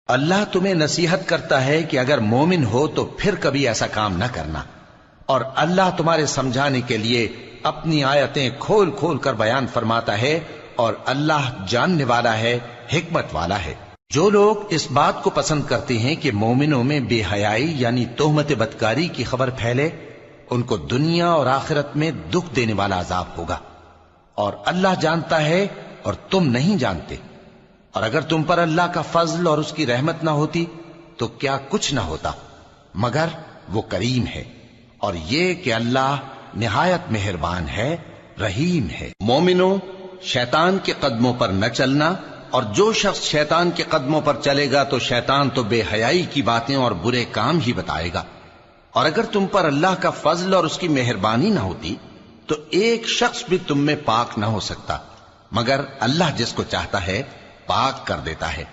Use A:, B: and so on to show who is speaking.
A: اللہ تمہیں نصیحت کرتا ہے کہ اگر مومن ہو تو پھر کبھی ایسا کام نہ کرنا، اور اللہ تمہارے سمجھانے کے لیے اپنی آیتیں کھول کھول کر بیان فرماتا ہے، اور اللہ جاننے والا ہے، حکمت والا ہے۔ جو لوگ اس بات کو پسند کرتے ہیں کہ مومنوں میں بے حیائی یعنی تہمت بدکاری کی خبر پھیلے، ان کو دنیا اور آخرت میں دکھ دینے والا عذاب ہوگا، اور اللہ جانتا ہے اور تم نہیں جانتے۔ اور اگر تم پر اللہ کا فضل اور اس کی رحمت نہ ہوتی تو کیا کچھ نہ ہوتا، مگر وہ کریم ہے، اور یہ کہ اللہ نہایت مہربان ہے، رحیم ہے۔ مومنوں، شیطان کے قدموں پر نہ چلنا، اور جو شخص شیطان کے قدموں پر چلے گا تو شیطان تو بے حیائی کی باتیں اور برے کام ہی بتائے گا۔ اور اگر تم پر اللہ کا فضل اور اس کی مہربانی نہ ہوتی تو ایک شخص بھی تم میں پاک نہ ہو سکتا، مگر اللہ جس کو چاہتا ہے پاک کر دیتا ہے۔